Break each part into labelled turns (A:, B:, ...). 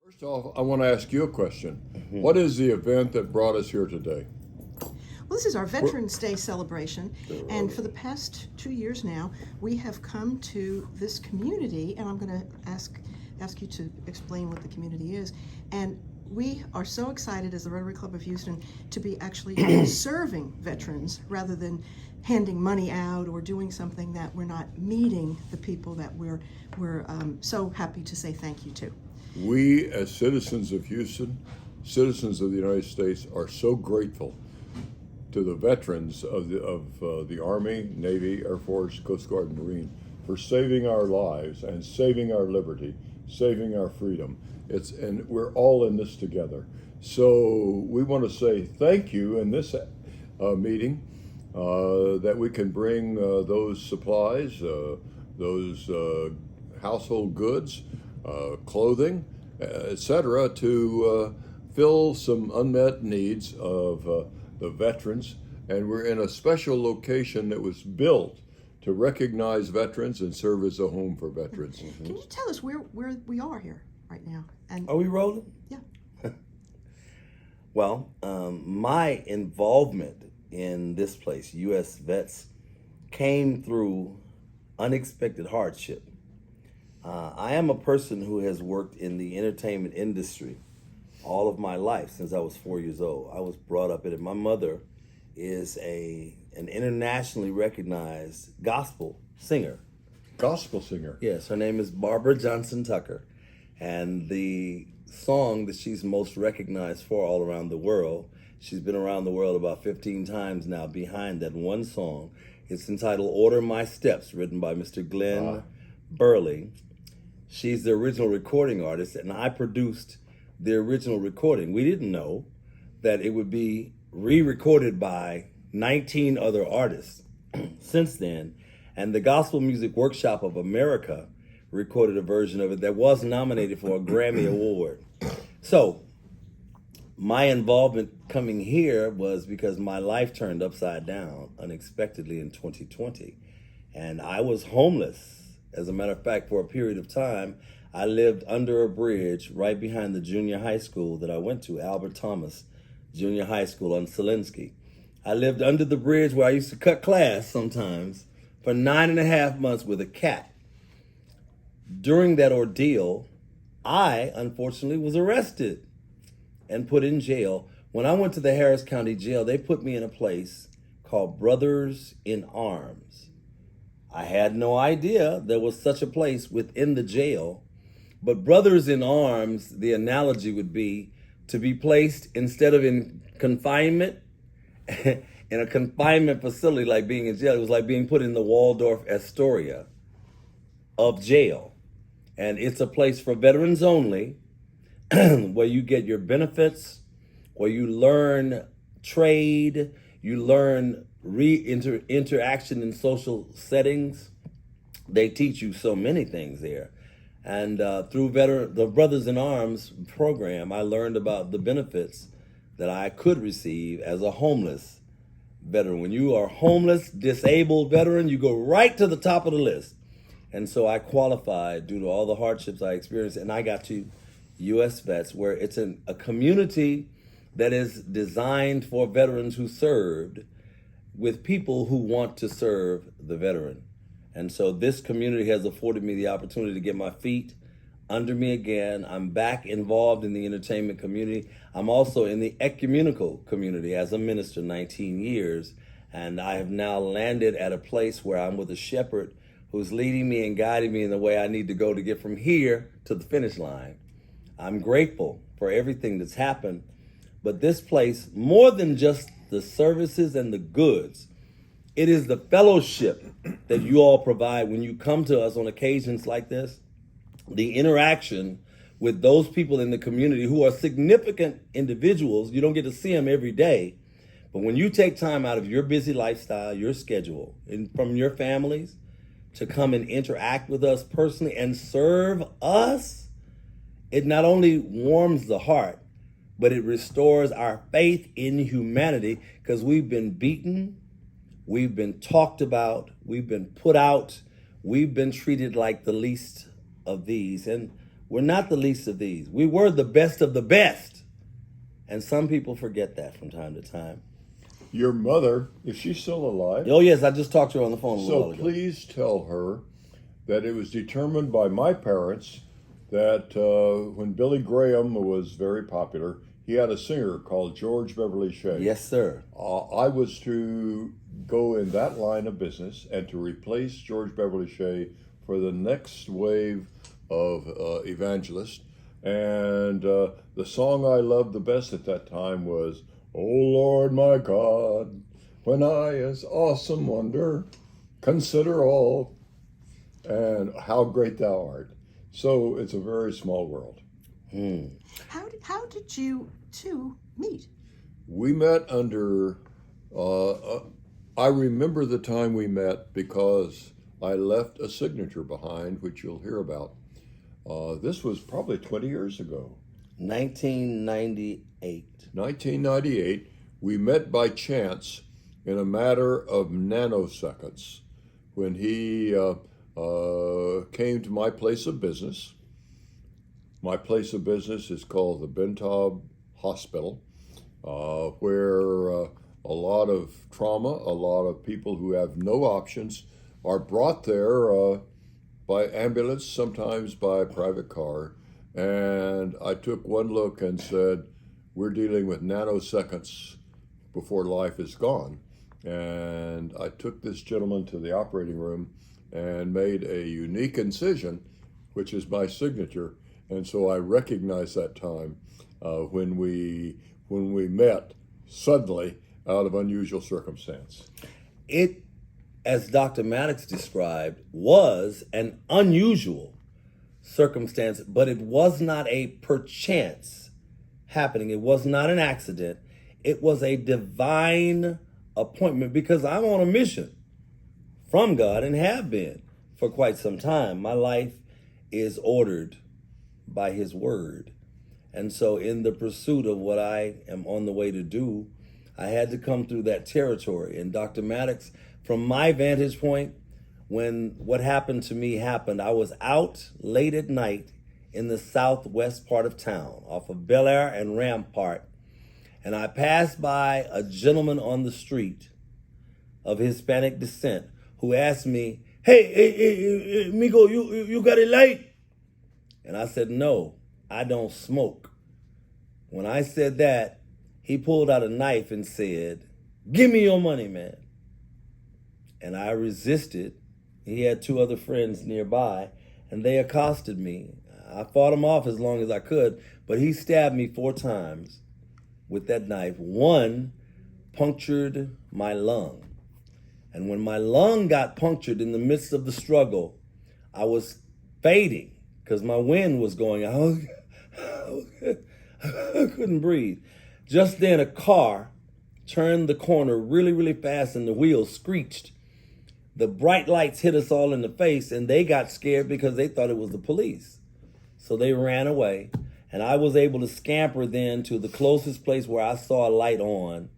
A: First off, I want to ask you a question. What is the event that brought us here today?
B: Well, this is our Veterans Day celebration, and for the past 2 years now, we have come to this community, and I'm going to ask you to explain what the community is. And we are so excited as the Rotary Club of Houston to be actually serving veterans rather than handing money out or doing something that we're not meeting the people that we're so happy to say thank you to.
A: We, as citizens of Houston, citizens of the United States, are so grateful to the veterans of the Army, Navy, Air Force, Coast Guard, and Marine for saving our lives and saving our liberty, saving our freedom. And we're all in this together. So we want to say thank you in this meeting that we can bring those supplies, those household goods, clothing, etc., to fill some unmet needs of the veterans. And we're in a special location that was built to recognize veterans and serve as a home for veterans.
B: Can you tell us where we are here right now? And
C: Are we rolling?
B: yeah.
C: Well, my involvement in this place, U.S. Vets, came through unexpected hardship. I am a person who has worked in the entertainment industry all of my life since I was 4 years old. I was brought up in it. My mother is an internationally recognized gospel singer.
A: Gospel singer.
C: Yes, her name is Barbara Johnson Tucker. And the song that she's most recognized for all around the world, she's been around the world about 15 times now behind that one song. It's entitled Order My Steps, written by Mr. Glenn Burley. She's the original recording artist, and I produced the original recording. We didn't know that it would be re-recorded by 19 other artists since then. And the Gospel Music Workshop of America recorded a version of it that was nominated for a Grammy Award. So my involvement coming here was because my life turned upside down unexpectedly in 2020. And I was homeless. As a matter of fact, for a period of time, I lived under a bridge right behind the junior high school that I went to, Albert Thomas Junior High School on Selinsky. I lived under the bridge where I used to cut class sometimes for 9.5 months with a cat. During that ordeal, I, unfortunately, was arrested and put in jail. When I went to the Harris County Jail, they put me in a place called Brothers in Arms. I had no idea there was such a place within the jail. But Brothers in Arms, the analogy would be to be placed, instead of in confinement, in a confinement facility like being in jail. It was like being put in the Waldorf Astoria of jail. And it's a place for veterans only, where you get your benefits, where you learn trade, you learn interaction in social settings. They teach you so many things there. And through the Brothers in Arms program, I learned about the benefits that I could receive as a homeless veteran. When you are homeless, disabled veteran, you go right to the top of the list. And so I qualified due to all the hardships I experienced, and I got to U.S. Vets, where it's a community that is designed for veterans who served with people who want to serve the veteran. And so this community has afforded me the opportunity to get my feet under me again. I'm back involved in the entertainment community. I'm also in the ecumenical community as a minister, 19 years. And I have now landed at a place where I'm with a shepherd who's leading me and guiding me in the way I need to go to get from here to the finish line. I'm grateful for everything that's happened. But this place, more than just the services and the goods, it is the fellowship that you all provide when you come to us on occasions like this, the interaction with those people in the community who are significant individuals. You don't get to see them every day, but when you take time out of your busy lifestyle, your schedule, and from your families to come and interact with us personally and serve us, it not only warms the heart, but it restores our faith in humanity, because we've been beaten, we've been talked about, we've been put out, we've been treated like the least of these. And We're not the least of these. We were the best of the best. And some people forget that from time to time.
A: Your mother, is she still alive?
C: Oh, yes, I just talked to her on the phone a little
A: So
C: while ago.
A: please tell her that it was determined by my parents that when Billy Graham was very popular, he had a singer called George Beverly Shea.
C: Yes, sir.
A: I was to go in that line of business and to replace George Beverly Shea for the next wave of evangelists. And the song I loved the best at that time was, "O Lord my God, when I as awesome wonder, consider all, and how great thou art." So it's a very small world.
B: How did you two meet?
A: We met under, I remember the time we met because I left a signature behind, which you'll hear about. This was probably 20 years ago.
C: 1998.
A: 1998. We met by chance in a matter of nanoseconds when he came to my place of business. My place of business is called the Bentab Hospital, where a lot of trauma, a lot of people who have no options are brought there by ambulance, sometimes by private car. And I took one look and said, we're dealing with nanoseconds before life is gone. And I took this gentleman to the operating room and made a unique incision, which is my signature. And so I recognized that time when we met suddenly out of unusual circumstance.
C: It, as Dr. Mattox described, was an unusual circumstance, but it was not a perchance happening. It was not an accident. It was a divine appointment because I'm on a mission from God and have been for quite some time. My life is ordered by His word. And so in the pursuit of what I am on the way to do, I had to come through that territory. And Dr. Mattox, from my vantage point, when what happened to me happened, I was out late at night in the southwest part of town, off of Bel Air and Rampart, and I passed by a gentleman on the street of Hispanic descent who asked me, hey, Migo, you got a light? And I said, no, I don't smoke. When I said that, he pulled out a knife and said, give me your money, man. And I resisted. He had two other friends nearby, and they accosted me. I fought him off as long as I could, but he stabbed me 4 times with that knife. One punctured my lung. And when my lung got punctured in the midst of the struggle, I was fading because my wind was going out. I couldn't breathe. Just then a car turned the corner really, really fast and the wheels screeched. The bright lights hit us all in the face and they got scared because they thought it was the police. So they ran away and I was able to scamper then to the closest place where I saw a light on.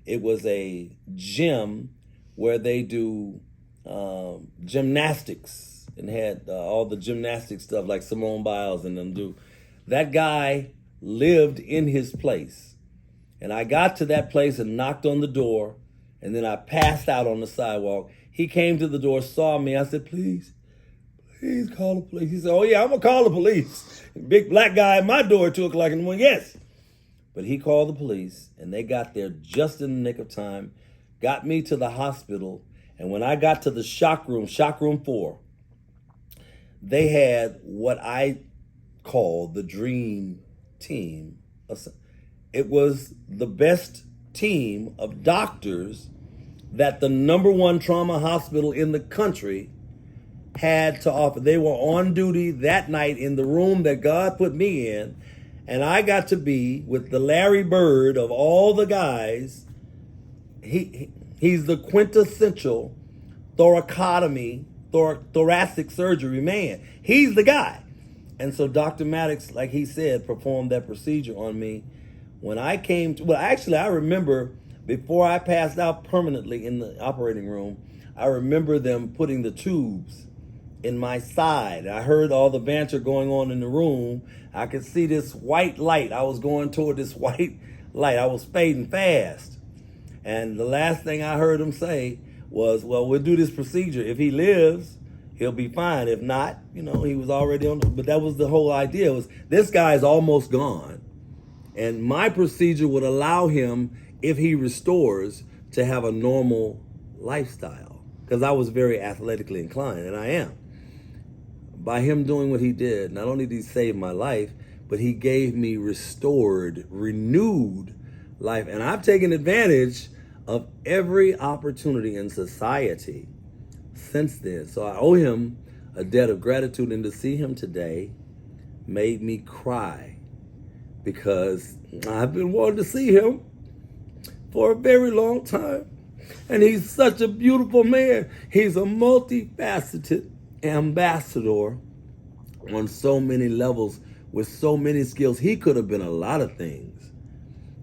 C: It was a gym where they do gymnastics and had all the gymnastic stuff like Simone Biles and them do. That guy lived in his place. And I got to that place and knocked on the door and then I passed out on the sidewalk. He came to the door, saw me. I said, please call the police. He said, oh yeah, I'm gonna call the police. Big black guy at my door at 2 o'clock in the morning, yes. But he called the police and they got there just in the nick of time, got me to the hospital. And when I got to the shock room 4, they had what I call the dream team. It was the best team of doctors that the #1 trauma hospital in the country had to offer. They were on duty that night in the room that God put me in, and I got to be with the Larry Bird of all the guys. He's the quintessential thoracotomy, thoracic surgery man. He's the guy. And so Dr. Mattox, like he said, performed that procedure on me. When I came to, well, actually, I remember before I passed out permanently in the operating room, I remember them putting the tubes in my side. I heard all the banter going on in the room. I could see this white light. I was going toward this white light. I was fading fast. And the last thing I heard him say was, well, we'll do this procedure. If he lives, he'll be fine. If not, he was already on. But that was the whole idea, was this guy's almost gone. And my procedure would allow him, if he restores, to have a normal lifestyle. Because I was very athletically inclined, and I am. By him doing what he did, not only did he save my life, but he gave me restored, renewed life. And I've taken advantage of every opportunity in society since then. So I owe him a debt of gratitude, and to see him today made me cry, because I've been wanting to see him for a very long time. And he's such a beautiful man. He's a multifaceted ambassador on so many levels with so many skills. He could have been a lot of things,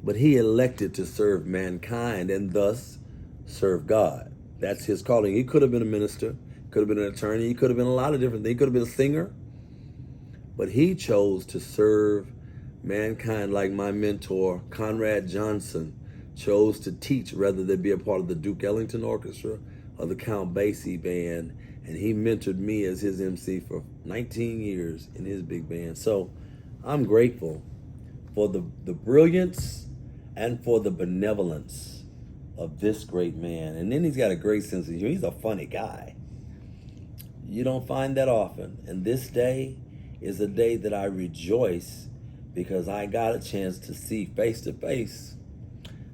C: but he elected to serve mankind and thus serve God. That's his calling. He could have been a minister, could have been an attorney, he could have been a lot of different things. He could have been a singer, but he chose to serve mankind, like my mentor, Conrad Johnson, chose to teach rather than be a part of the Duke Ellington Orchestra or the Count Basie Band. And he mentored me as his MC for 19 years in his big band. So I'm grateful for the brilliance and for the benevolence of this great man. And then he's got a great sense of humor. He's a funny guy. You don't find that often. And this day is a day that I rejoice, because I got a chance to see face to face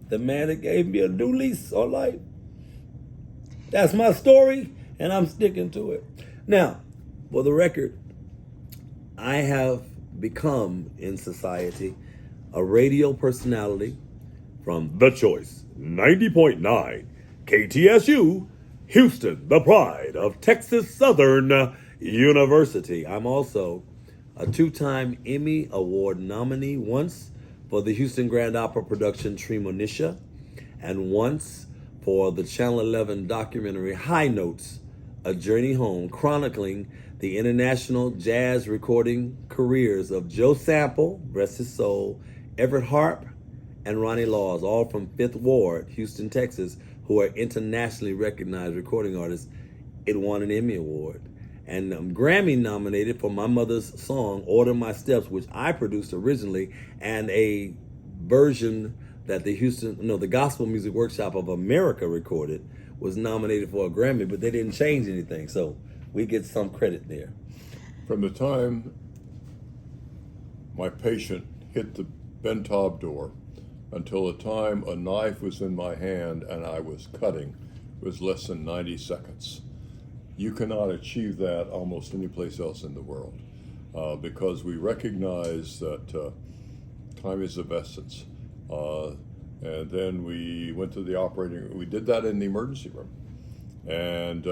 C: the man that gave me a new lease on life. That's my story, and I'm sticking to it. Now, for the record, I have become in society a radio personality from The Choice 90.9 KTSU, Houston, the pride of Texas Southern University. I'm also a 2-time Emmy Award nominee, once for the Houston Grand Opera production Tremonisha, and once for the Channel 11 documentary High Notes, A Journey Home, chronicling the international jazz recording careers of Joe Sample, rest his soul, Everett Harp, and Ronnie Laws, all from 5th Ward, Houston, Texas, who are internationally recognized recording artists. It won an Emmy Award. And I'm Grammy nominated for my mother's song, Order My Steps, which I produced originally, and a version that the Gospel Music Workshop of America recorded, was nominated for a Grammy, but they didn't change anything. So we get some credit there.
A: From the time my patient hit the Bentob door until the time a knife was in my hand and I was cutting was less than 90 seconds. You cannot achieve that almost any place else in the world, because we recognize that time is of essence. And then we went to the operating room. We did that in the emergency room. And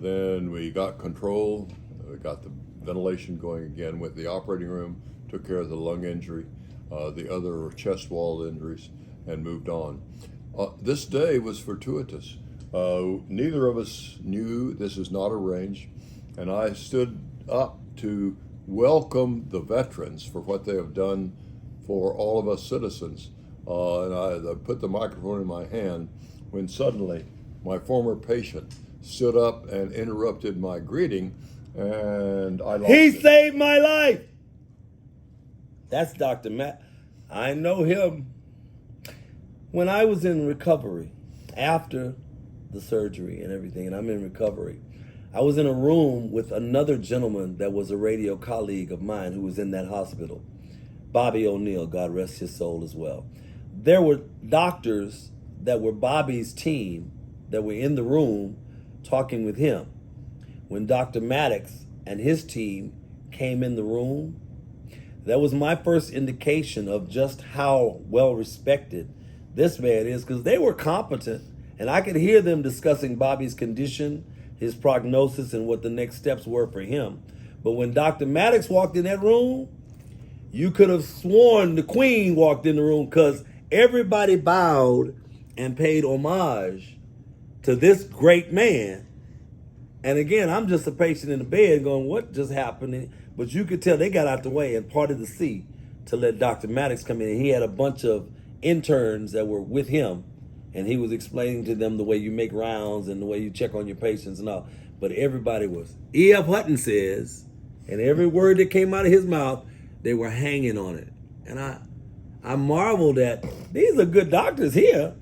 A: then we got control. We got the ventilation going again with the operating room, took care of the lung injury, the other chest wall injuries, and moved on. This day was fortuitous. Neither of us knew this is not arranged, and I stood up to welcome the veterans for what they have done for all of us citizens. And I put the microphone in my hand when suddenly my former patient stood up and interrupted my greeting, and I lost
C: He saved my life. That's Dr. Matt. I know him. When I was in recovery, after the surgery and everything, and I'm in recovery, I was in a room with another gentleman that was a radio colleague of mine who was in that hospital, Bobby O'Neill, God rest his soul as well. There were doctors that were Bobby's team that were in the room talking with him. When Dr. Mattox and his team came in the room, that was my first indication of just how well respected this man is, because they were competent, and I could hear them discussing Bobby's condition, his prognosis, and what the next steps were for him. But when Dr. Mattox walked in that room, you could have sworn the Queen walked in the room, because everybody bowed and paid homage to this great man And again, I'm just a patient in the bed going, what just happened? But you could tell they got out the way and parted the sea to let Dr. Mattox come in. And he had a bunch of interns that were with him, and he was explaining to them the way you make rounds and the way you check on your patients and all. But everybody was, E.F. Hutton says, and every word that came out of his mouth, they were hanging on it. And I marveled at, these are good doctors here.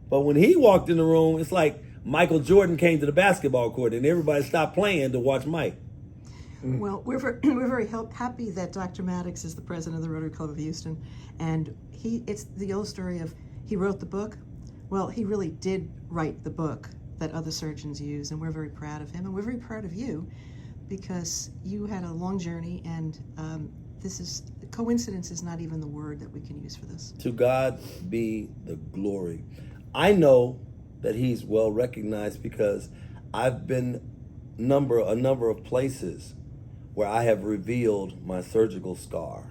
C: But when he walked in the room, it's like Michael Jordan came to the basketball court and everybody stopped playing to watch Mike.
B: Well, we're very happy that Dr. Mattox is the president of the Rotary Club of Houston, and it's the old story of he wrote the book. Well, he really did write the book that other surgeons use, and we're very proud of him, and we're very proud of you because you had a long journey, and coincidence is not even the word that we can use for this.
C: To God be the glory. I know that he's well recognized because I've been a number of places where I have revealed my surgical scar.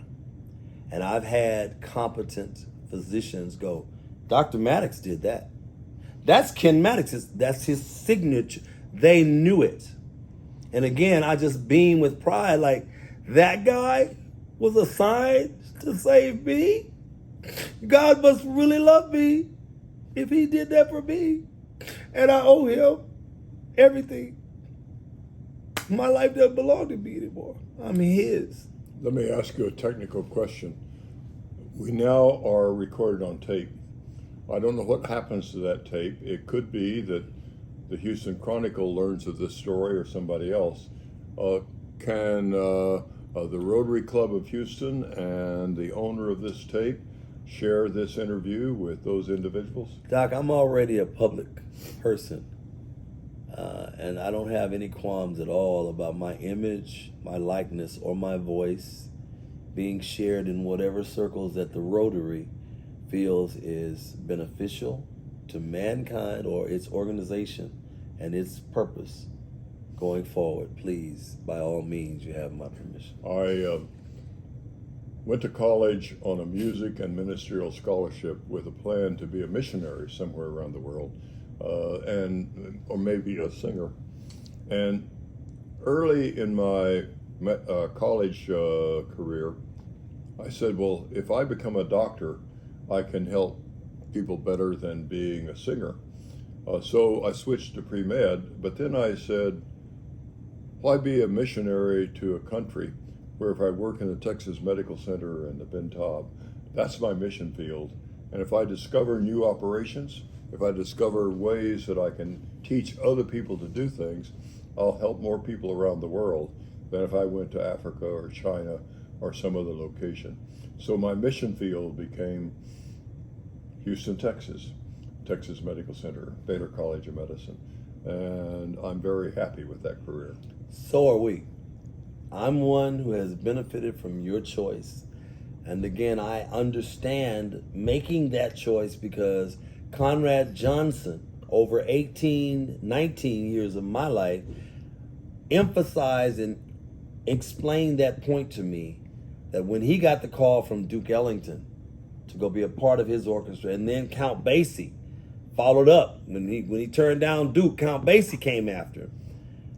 C: And I've had competent physicians go, Dr. Mattox did that. That's Ken Mattox, that's his signature. They knew it. And again, I just beam with pride, like that guy was assigned to save me. God must really love me if he did that for me. And I owe him everything. My life doesn't belong to me anymore. I'm his.
A: Let me ask you a technical question. We now are recorded on tape. I don't know what happens to that tape. It could be that the Houston Chronicle learns of this story or somebody else. Can the Rotary Club of Houston and the owner of this tape share this interview with those individuals?
C: Doc, I'm already a public person. And I don't have any qualms at all about my image, my likeness, or my voice being shared in whatever circles that the Rotary feels is beneficial to mankind or its organization and its purpose going forward. Please, by all means, you have my permission.
A: I went to college on a music and ministerial scholarship with a plan to be a missionary somewhere around the world, or maybe a singer. And early in my college career, I said, well, if I become a doctor, I can help people better than being a singer. So I switched to pre-med, but then I said, why be a missionary to a country where if I work in the Texas Medical Center and the Bentab, that's my mission field. And if I discover new operations, if I discover ways that I can teach other people to do things, I'll help more people around the world than if I went to Africa or China or some other location. So my mission field became Houston, Texas, Texas Medical Center, Baylor College of Medicine. And I'm very happy with that career.
C: So are we. I'm one who has benefited from your choice. And again, I understand making that choice because Conrad Johnson, over 18, 19 years of my life, emphasized and explained that point to me, that when he got the call from Duke Ellington to go be a part of his orchestra, and then Count Basie followed up. When he turned down Duke, Count Basie came after him.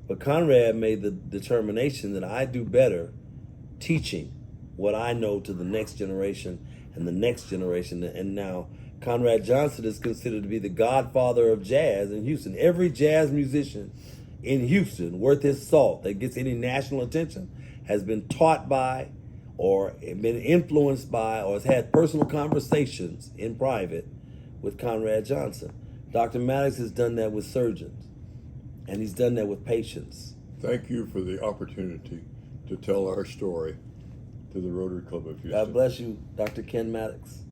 C: But Conrad made the determination that I do better teaching what I know to the next generation and the next generation. And now Conrad Johnson is considered to be the godfather of jazz in Houston. Every jazz musician in Houston worth his salt that gets any national attention has been taught by or been influenced by or has had personal conversations in private with Conrad Johnson. Dr. Mattox has done that with surgeons, and he's done that with patients.
A: Thank you for the opportunity to tell our story to the Rotary Club of Houston.
C: God bless you, Dr. Ken Mattox.